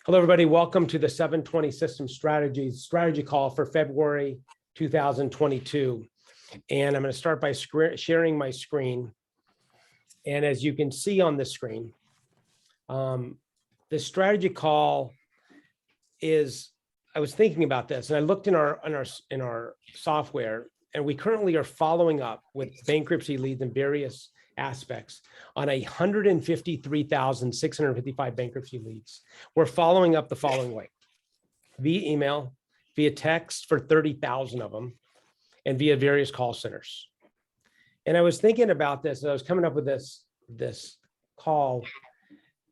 Hello, everybody. Welcome to the 720 System Strategies strategy call for February 2022. And I'm going to start by sharing my screen. And as you can see on the screen, the strategy call is, I was thinking about this and I looked in our software, and we currently are following up with bankruptcy leads in various aspects on 153,655 bankruptcy leads. We're following up the following way: via email, via text for 30,000 of them, and via various call centers. And I was thinking about this, and I was coming up with this call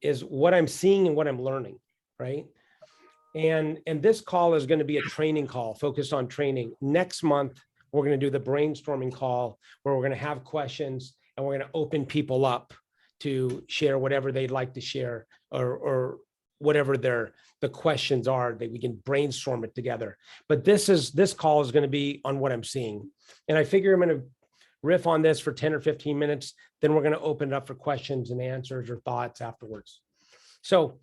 is what I'm seeing and what I'm learning, right? And this call is going to be a training call focused on training. Next month, we're going to do the brainstorming call where we're going to have questions and we're going to open people up to share whatever they'd like to share, or whatever the questions are, that we can brainstorm it together. But this call is going to be on what I'm seeing. And I figure I'm going to riff on this for 10 or 15 minutes. Then we're going to open it up for questions and answers or thoughts afterwards. So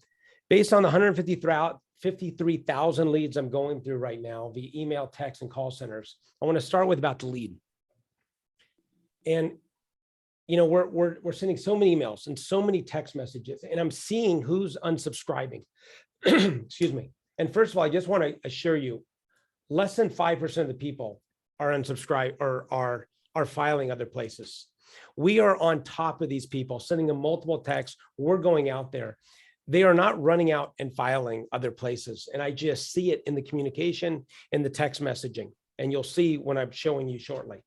based on the 153,000 leads I'm going through right now via email, text, and call centers, I want to start with about the lead. And you know, we're sending so many emails and so many text messages, and I'm seeing who's unsubscribing. Excuse me. And first of all, I just want to assure you, less than 5% of the people are unsubscribed or are filing other places. We are on top of these people, sending them multiple texts. We're going out there. They are not running out and filing other places. And I just see it in the communication, in the text messaging, and you'll see when I'm showing you shortly.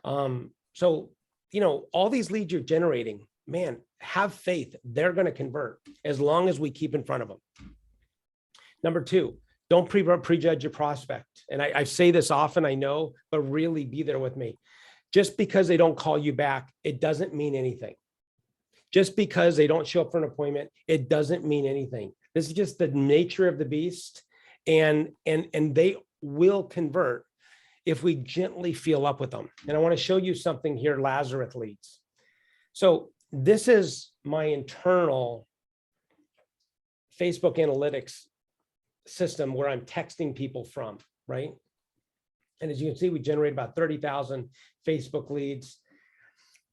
So, you know, all these leads you're generating, man, have faith. They're going to convert as long as we keep in front of them. Number two, don't prejudge your prospect. And I say this often, I know, but really be there with me. Just because they don't call you back, it doesn't mean anything. Just because they don't show up for an appointment, it doesn't mean anything. This is just the nature of the beast, and they will convert if we gently feel up with them. And I want to show you something here, Lazarus leads. So this is my internal Facebook analytics system where I'm texting people from, right? And as you can see, we generate about 30,000 Facebook leads.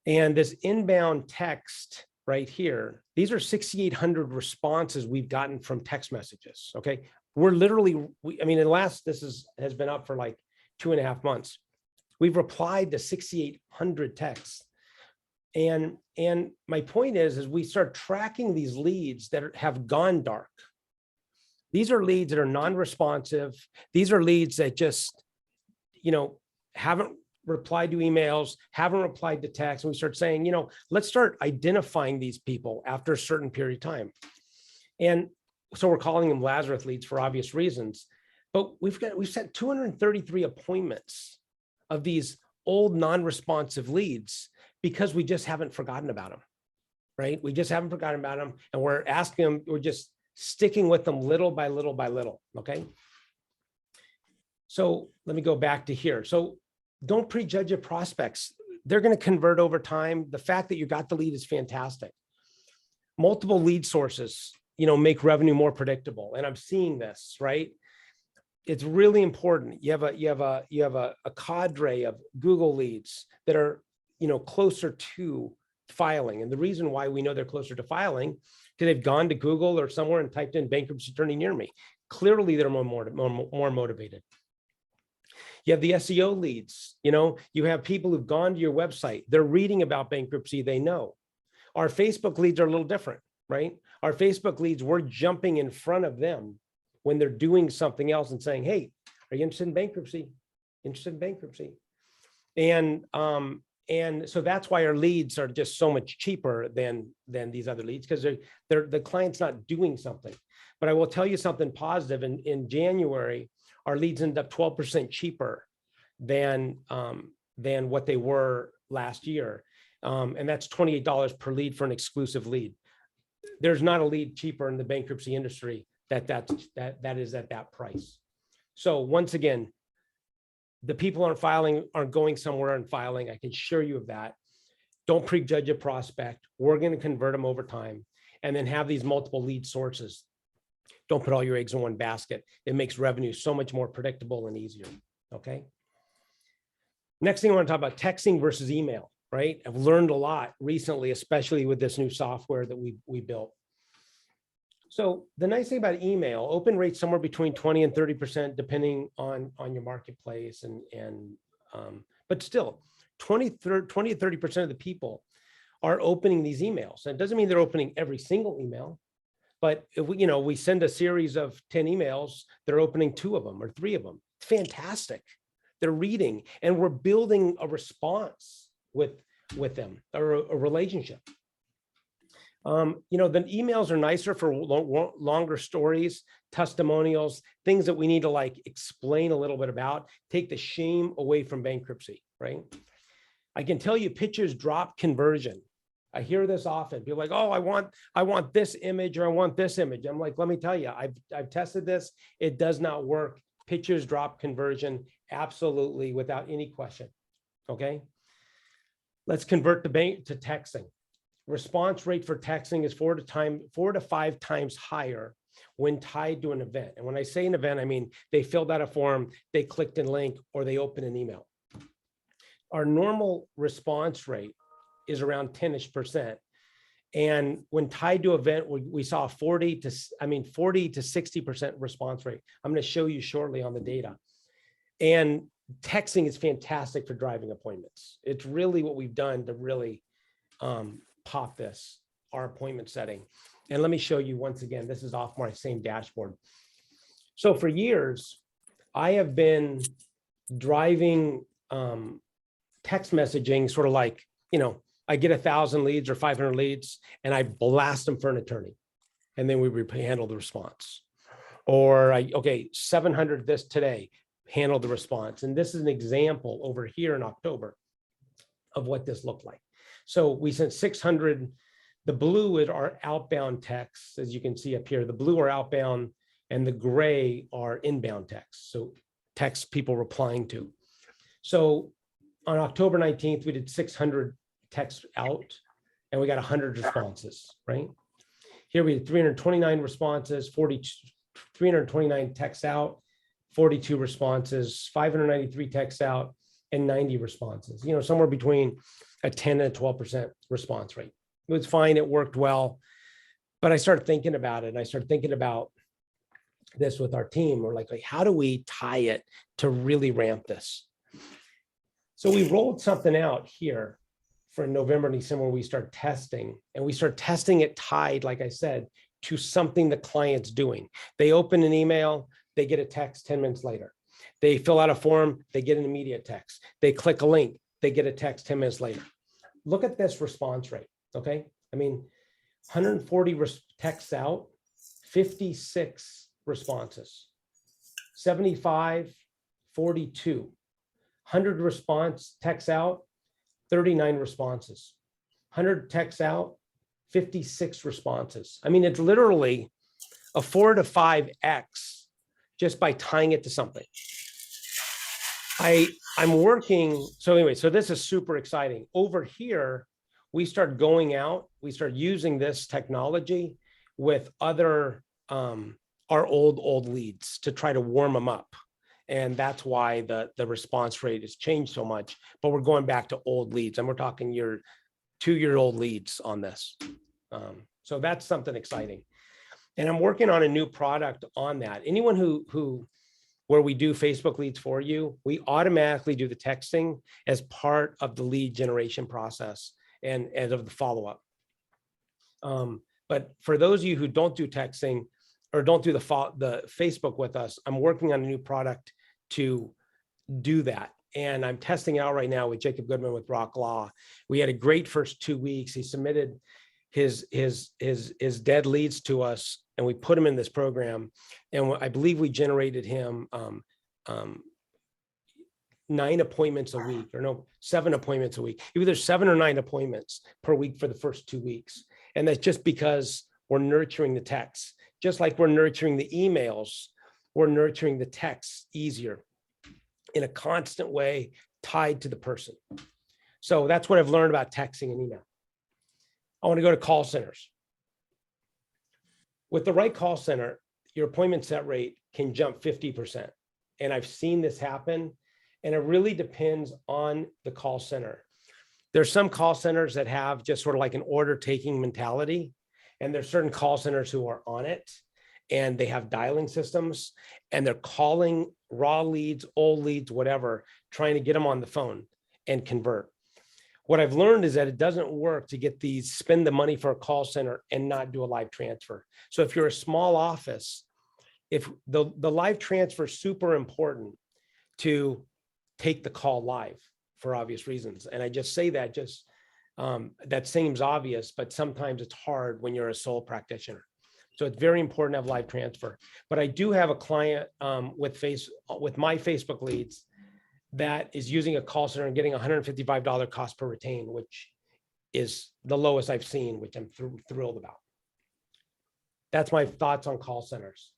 And this inbound text right here, these are 6,800 responses we've gotten from text messages, okay? We're literally, I mean, this has been up for like 2.5 months. We've replied to 6,800 texts. And my point is we start tracking these leads that have gone dark. These are leads that are non-responsive. These are leads that just, you know, haven't replied to emails, haven't replied to texts. And we start saying, you know, let's start identifying these people after a certain period of time. And so we're calling them Lazarus leads for obvious reasons. But we've sent 233 appointments of these old non-responsive leads because we just haven't forgotten about them, right? We just haven't forgotten about them, and we're asking them, we're just sticking with them little by little by little, okay? So let me go back to here. So don't prejudge your prospects. They're going to convert over time. The fact that you got the lead is fantastic. Multiple lead sources, you know, make revenue more predictable. And I'm seeing this, right? It's really important. You have a cadre of Google leads that are, you know, closer to filing. And the reason why we know they're closer to filing, because they've gone to Google or somewhere and typed in bankruptcy attorney near me. Clearly, they're more motivated. You have the SEO leads. You know, you have people who've gone to your website. They're reading about bankruptcy. They know. Our Facebook leads are a little different, right? Our Facebook leads, we're jumping in front of them when they're doing something else and saying, hey, are you interested in bankruptcy? Interested in bankruptcy? And so that's why our leads are just so much cheaper than these other leads, because the client's not doing something. But I will tell you something positive. In January, our leads ended up 12% cheaper than what they were last year. And that's $28 per lead for an exclusive lead. There's not a lead cheaper in the bankruptcy industry that is at that price. So once again, the people aren't going somewhere and filing. I can assure you of that. Don't prejudge a prospect. We're going to convert them over time, and then have these multiple lead sources. Don't put all your eggs in one basket. It makes revenue so much more predictable and easier. Okay. Next thing I want to talk about, texting versus email, right? I've learned a lot recently, especially with this new software that we built. So the nice thing about email, open rate somewhere between 20 and 30%, depending on your marketplace. But still 20 to 30% of the people are opening these emails. And it doesn't mean they're opening every single email, but if we send a series of 10 emails, they're opening 2 of them or 3 of them. It's fantastic. They're reading, and we're building a response with them, or a relationship. The emails are nicer for longer stories, testimonials, things that we need to like explain a little bit about, take the shame away from bankruptcy, right? I can tell you pitches drop conversion. I hear this often. People are like, oh, I want this image, or I want this image. I'm like, let me tell you, I've tested this. It does not work. Pitches drop conversion, absolutely, without any question. Okay. Let's convert the bank to texting. Response rate for texting is 4 to 5 times higher when tied to an event. And when I say an event, I mean they filled out a form, they clicked a link, or they opened an email. Our normal response rate is around 10-ish%. And when tied to event, we saw 40 to 60% response rate. I'm going to show you shortly on the data. And texting is fantastic for driving appointments. It's really what we've done to really pop our appointment setting. And let me show you once again, this is off my same dashboard. So for years, I have been driving text messaging sort of like, I get 1,000 leads or 500 leads and I blast them for an attorney. And then we handle the response. Or 700 this today, handle the response. And this is an example over here in October of what this looked like. So we sent 600, the blue is our outbound texts, as you can see up here. The blue are outbound and the gray are inbound texts. So text people replying to. So on October 19th, we did 600 texts out and we got 100 responses, right? Here we had 329 responses, 329 texts out, 42 responses, 593 texts out, and 90 responses, somewhere between a 10 and a 12% response rate. It was fine, it worked well, but I started thinking about it, and I started thinking about this with our team. We're like, how do we tie it to really ramp this? So we rolled something out here for November and December. We start testing, and we start testing it tied, like I said, to something the client's doing. They open an email, they get a text 10 minutes later. They fill out a form, they get an immediate text. They click a link, they get a text 10 minutes later. Look at this response rate, okay? 140 texts out, 56 responses, 75, 42, 100 response texts out, 39 responses, 100 texts out, 56 responses. It's literally a 4 to 5x just by tying it to something. I'm working. So anyway, so this is super exciting. Over here, we start going out, we start using this technology with other, our old leads to try to warm them up. And that's why the response rate has changed so much, but we're going back to old leads, and we're talking your 2-year-old leads on this. So that's something exciting. And I'm working on a new product on that. Anyone where we do Facebook leads for you, we automatically do the texting as part of the lead generation process and as of the follow-up. But for those of you who don't do texting or don't do the Facebook with us, I'm working on a new product to do that. And I'm testing it out right now with Jacob Goodman with Rock Law. We had a great first 2 weeks. He submitted his dead leads to us, and we put him in this program. And I believe we generated him 9 appointments a week, or no, 7 appointments a week. Either 7 or 9 appointments per week for the first 2 weeks. And that's just because we're nurturing the texts. Just like we're nurturing the emails, we're nurturing the texts easier in a constant way tied to the person. So that's what I've learned about texting and email. I want to go to call centers. With the right call center, your appointment set rate can jump 50%. And I've seen this happen. And it really depends on the call center. There's some call centers that have just sort of like an order taking mentality. And there's certain call centers who are on it and they have dialing systems and they're calling raw leads, old leads, whatever, trying to get them on the phone and convert. What I've learned is that it doesn't work to get these, spend the money for a call center and not do a live transfer. So if you're a small office, if the live transfer is super important to take the call live for obvious reasons. And I just say that just, that seems obvious, but sometimes it's hard when you're a sole practitioner. So it's very important to have live transfer. But I do have a client with my Facebook leads that is using a call center and getting $155 cost per retain, which is the lowest I've seen, which I'm thrilled about. That's my thoughts on call centers.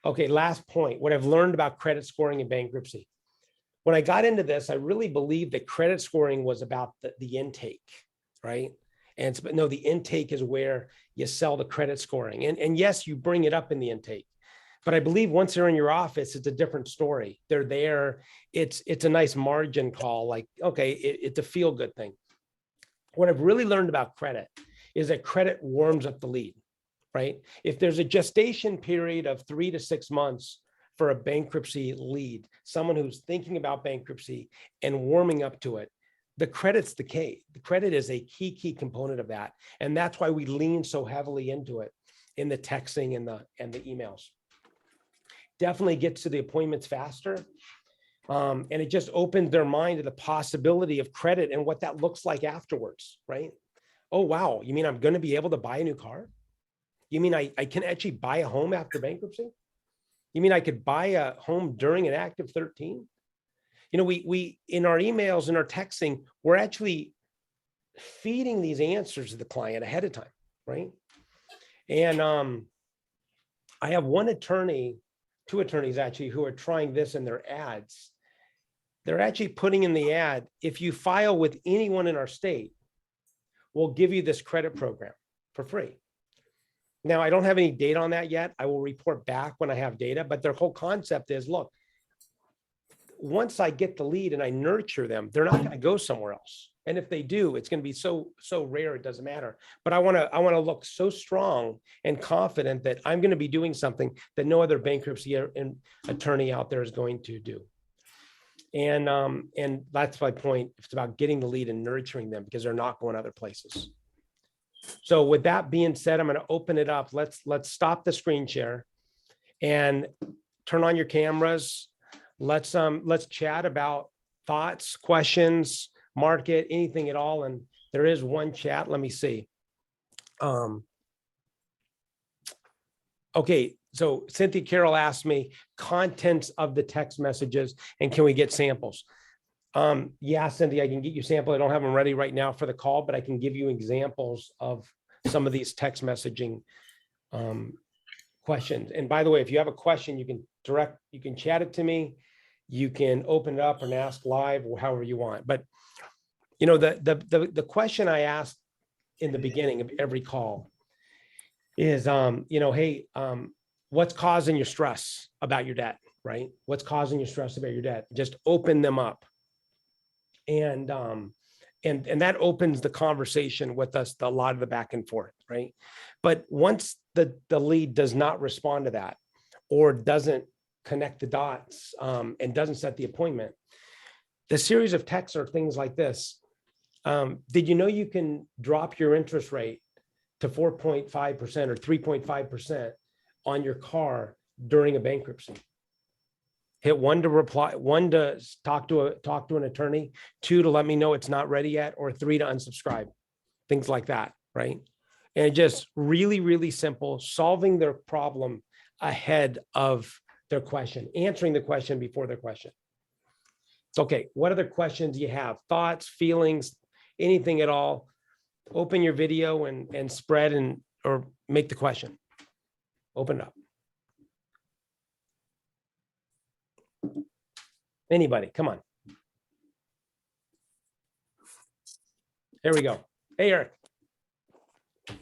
Okay, last point, what I've learned about credit scoring and bankruptcy. When I got into this, I really believed that credit scoring was about the intake, right? But no, the intake is where you sell the credit scoring. And yes, you bring it up in the intake. But I believe once they're in your office, it's a different story. They're there. It's a nice margin call. Like, okay, it's a feel good thing. What I've really learned about credit is that credit warms up the lead, right? If there's a gestation period of 3 to 6 months for a bankruptcy lead, someone who's thinking about bankruptcy and warming up to it, the credit's the key. The credit is a key component of that. And that's why we lean so heavily into it in the texting and the emails. Definitely gets to the appointments faster. And it just opened their mind to the possibility of credit and what that looks like afterwards, right? Oh, wow. You mean I'm going to be able to buy a new car? You mean I can actually buy a home after bankruptcy? You mean I could buy a home during an active 13? You know, we in our emails and our texting, we're actually feeding these answers to the client ahead of time, right? And I have two attorneys actually, who are trying this in their ads. They're actually putting in the ad, if you file with anyone in our state, we'll give you this credit program for free. Now, I don't have any data on that yet. I will report back when I have data, but their whole concept is, look, once I get the lead and I nurture them, they're not going to go somewhere else. And if they do, it's going to be so rare, it doesn't matter. But I want to look so strong and confident that I'm going to be doing something that no other bankruptcy attorney out there is going to do. And that's my point. It's about getting the lead and nurturing them because they're not going other places. So with that being said, I'm going to open it up. Let's stop the screen share and turn on your cameras. Let's chat about thoughts, questions, market, anything at all. And there is one chat. Let me see. Okay. So Cynthia Carroll asked me contents of the text messages and can we get samples? Yeah, Cynthia, I can get you sample. I don't have them ready right now for the call, but I can give you examples of some of these text messaging questions. And by the way, if you have a question, you can chat it to me. You can open it up and ask live or however you want. But you know, the question I asked in the beginning of every call is, you know, hey, what's causing your stress about your debt, right? What's causing your stress about your debt? Just open them up. And that opens the conversation with us, a lot of the back and forth, right? But once the lead does not respond to that or doesn't connect the dots and doesn't set the appointment, the series of texts are things like this. Did you know you can drop your interest rate to 4.5% or 3.5% on your car during a bankruptcy? Hit 1 to reply, 1 to talk to an attorney, 2 to let me know it's not ready yet, or 3 to unsubscribe, things like that, right? And just really simple, solving their problem ahead of their question, answering the question before their question. It's okay. What other questions do you have? Thoughts, feelings, anything at all? Open your video and spread or make the question. Open it up. Anybody, come on. There we go. Hey, Eric. I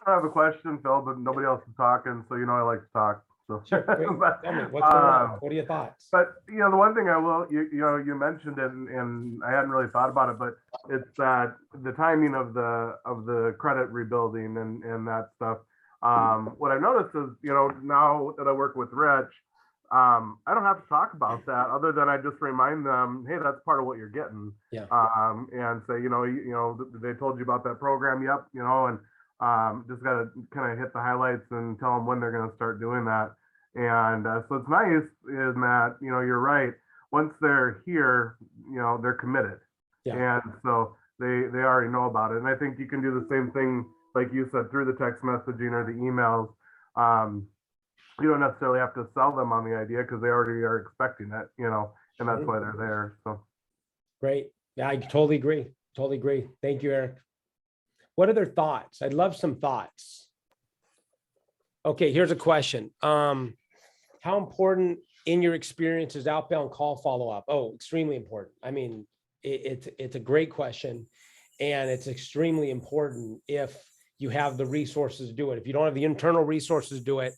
don't have a question, Phil, but nobody else is talking, so you know I like to talk. So, Sure, great. but, Tell me, what's going on? What are your thoughts? but the one thing I will, you mentioned it, and I hadn't really thought about it, but it's that the timing of the credit rebuilding and that stuff. What I've noticed is, now that I work with Rich, I don't have to talk about that other than I just remind them, hey, that's part of what you're getting. Yeah. And say, they told you about that program. Yep. And just got to kind of hit the highlights and tell them when they're going to start doing that. And so it's nice is that, you're right. Once they're here, they're committed. Yeah. And so they already know about it. And I think you can do the same thing, like you said, through the text messaging or the emails. You don't necessarily have to sell them on the idea because they already are expecting it, and that's why they're there. So Great. Yeah, I totally agree. Totally agree. Thank you, Eric. What other thoughts? I'd love some thoughts. Okay, here's a question. How important in your experience is outbound call follow-up? Oh, extremely important. I mean, it's a great question, and it's extremely important if you have the resources to do it. If you don't have the internal resources to do it,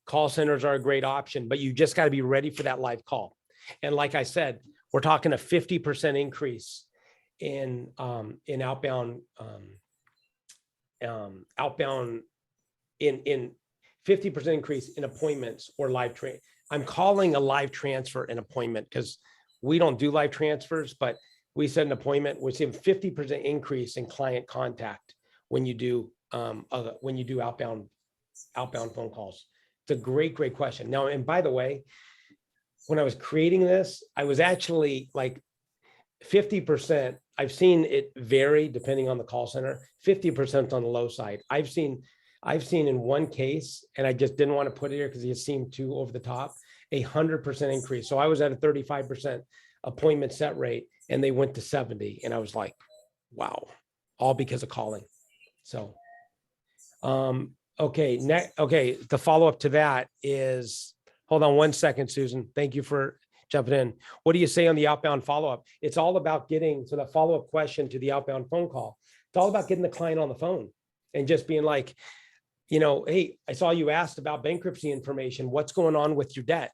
call centers are a great option, but you just got to be ready for that live call. And like I said, we're talking a 50% increase in outbound, in 50% increase in appointments or live train. I'm calling a live transfer an appointment because we don't do live transfers, but we set an appointment. We're seeing 50% increase in client contact when you do outbound phone calls. It's a great question. Now, and by the way, when I was creating this, I was actually like 50%. I've seen it vary depending on the call center, 50% on the low side. I've seen in one case, and I just didn't want to put it here because it seemed too over the top, 100% increase. So I was at a 35% appointment set rate and they went to 70. And I was like, wow, all because of calling. So, okay, the follow-up to that is, hold on one second, Susan. Thank you for jumping in. What do you say on the outbound follow-up? It's all about getting, so the follow-up question to the outbound phone call, it's all about getting the client on the phone and just being like, hey, I saw you asked about bankruptcy information. What's going on with your debt?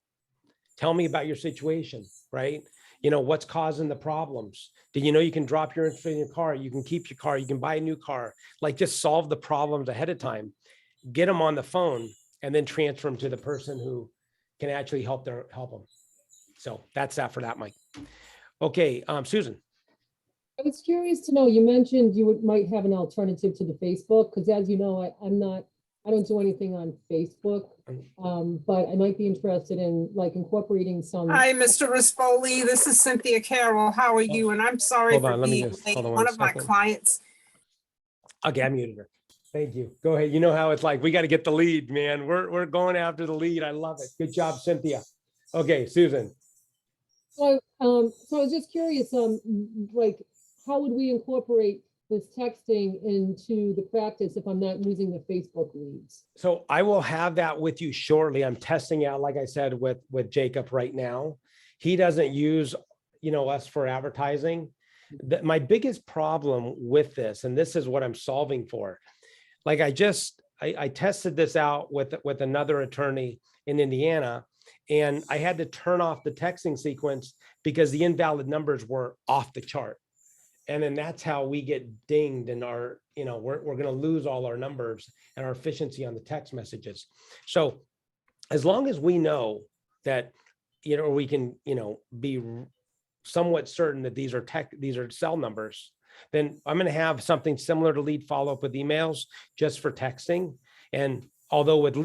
Tell me about your situation, right? What's causing the problems? Did you know you can drop your info in your car? You can keep your car. You can buy a new car. Like, just solve the problems ahead of time. Get them on the phone and then transfer them to the person who can actually help them. So that's that for that, Mike. Okay, Susan. I was curious to know, you mentioned you might have an alternative to the Facebook, because as you know, I don't do anything on Facebook, but I might be interested in like incorporating some. Hi, Mr. Rispoli. This is Cynthia Carroll. How are you? And I'm sorry for being late. One of my clients. Okay, I muted her. Thank you. Go ahead. You know how it's like. We got to get the lead, man. We're going after the lead. I love it. Good job, Cynthia. Okay, Susan. So I was just curious, like, how would we incorporate this texting into the practice if I'm not using the Facebook leads? So I will have that with you shortly. I'm testing out, like I said, with Jacob right now. He doesn't use, us for advertising. My biggest problem with this, and this is what I'm solving for, like I tested this out with another attorney in Indiana, and I had to turn off the texting sequence because the invalid numbers were off the chart. And then that's how we get dinged and we're going to lose all our numbers and our efficiency on the text messages. So as long as we know that, we can, be somewhat certain that these are cell numbers, then I'm going to have something similar to lead follow-up with emails just for texting. And although with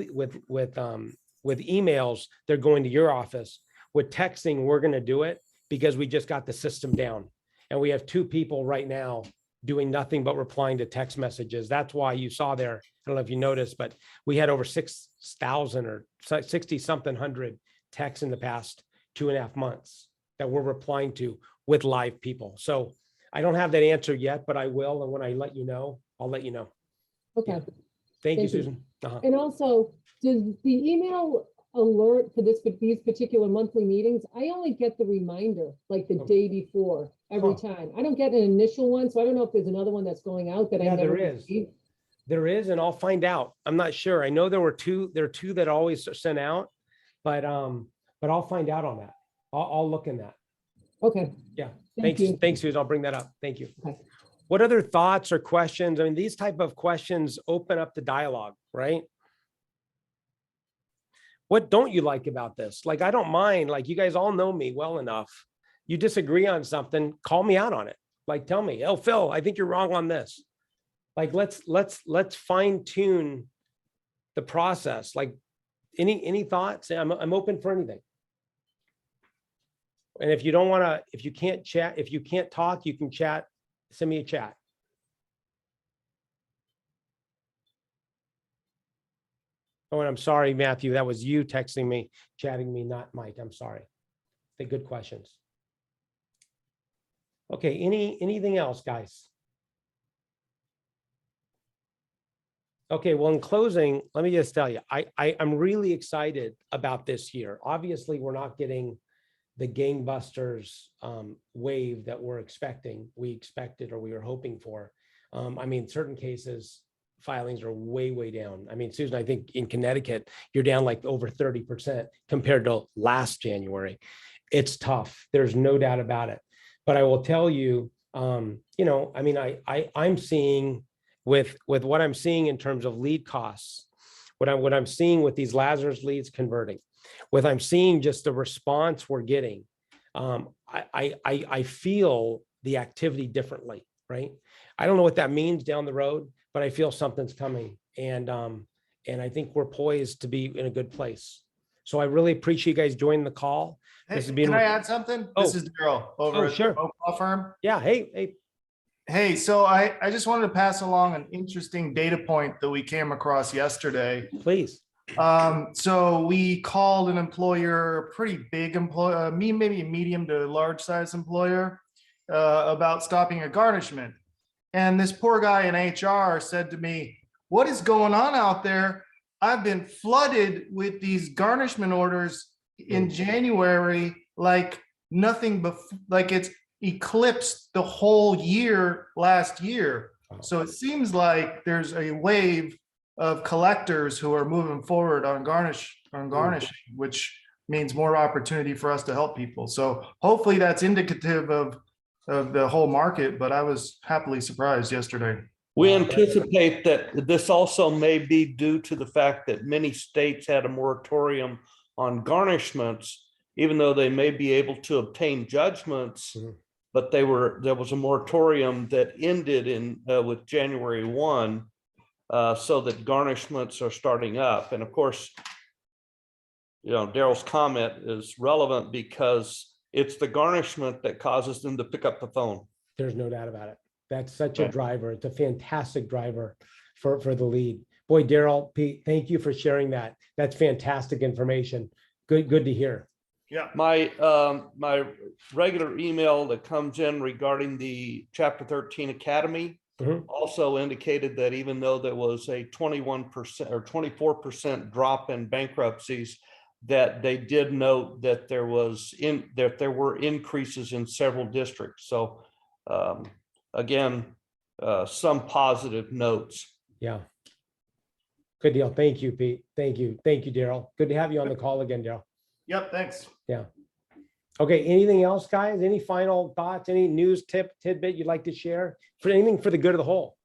emails, they're going to your office, with texting, we're going to do it because we just got the system down. And we have 2 people right now doing nothing but replying to text messages. That's why you saw there, I don't know if you noticed, but we had over 6,000 or 60 something hundred texts in the past 2.5 months that we're replying to with live people. So I don't have that answer yet, but I will. And when I let you know, I'll let you know. Okay. Yeah. Thank you, Susan. And also, does the email alert for these particular monthly meetings, I only get the reminder like the day before every time. I don't get an initial one, so I don't know if there's another one that's going out that I never there is. received. There is, and I'll find out. I'm not sure. I know there are two that always are sent out, but I'll find out on that. I'll look in that. Okay. Yeah. Thank you. Thanks, Susan. I'll bring that up. Thank you. Okay. What other thoughts or questions? I mean, these type of questions open up the dialogue, right? What don't you like about this? Like, I don't mind, like, you guys all know me well enough. You disagree on something, call me out on it. Like, tell me, oh, Phil, I think you're wrong on this. Like, let's fine tune the process. Like, any thoughts? I'm open for anything. And if you don't want to, if you can't chat, if you can't talk, you can chat, send me a chat. Oh, and I'm sorry, Matthew, that was you texting me, chatting me, not Mike. I'm sorry. The good questions. Okay, anything else, guys? Okay, well, in closing, let me just tell you, I'm really excited about this year. Obviously, we're not getting the gangbusters wave that we're expecting. We expected, or we were hoping for. I mean, certain cases, filings are way down. I mean, Susan, I think in Connecticut, you're down like over 30% compared to last January. It's tough. There's no doubt about it. But I will tell you, you know, I mean, I'm seeing with what I'm seeing in terms of lead costs, what I'm seeing with these Lazarus leads converting, what I'm seeing just the response we're getting, I feel the activity differently, right? I don't know what that means down the road, but I feel something's coming, and I think we're poised to be in a good place. So I really appreciate you guys joining the call. Hey, This has been- can I add something? Oh. This is Daryl over at Sure. the Oak Law Firm. Yeah, hey, Hey, so I just wanted to pass along an interesting data point that we came across yesterday. please. So we called an employer, a pretty big employer, maybe a medium to large size employer, about stopping a garnishment. And this poor guy in HR said to me, "What is going on out there? I've been flooded with these garnishment orders in January, like nothing before, like it's eclipsed the whole year last year." So it seems like there's a wave of collectors who are moving forward on garnishing, which means more opportunity for us to help people. So hopefully that's indicative of the whole market, but I was happily surprised yesterday. We anticipate that this also may be due to the fact that many states had a moratorium on garnishments, even though they may be able to obtain judgments, but there was a moratorium that ended with January 1, so that garnishments are starting up. And of course, you know, Daryl's comment is relevant because it's the garnishment that causes them to pick up the phone. There's no doubt about it. That's such a driver. It's a fantastic driver for the lead. Boy, Daryl, Pete, thank you for sharing that. That's fantastic information. Good to hear. Yeah. My regular email that comes in regarding the Chapter 13 Academy also indicated that even though there was a 21% or 24% drop in bankruptcies, that they did note that there were increases in several districts. So again, some positive notes. Yeah. Good deal. Thank you, Pete. Thank you, Daryl. Good to have you on the call again, Daryl. Yep, thanks. Yeah. Okay, anything else, guys? Any final thoughts, any news tidbit you'd like to share for anything for the good of the whole?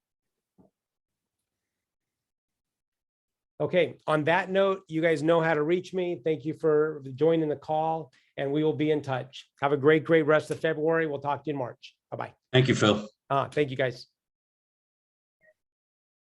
Okay, on that note, you guys know how to reach me. Thank you for joining the call, and we will be in touch. Have a great rest of February. We'll talk to you in March. Bye-bye. Thank you, Phil. Thank you, guys.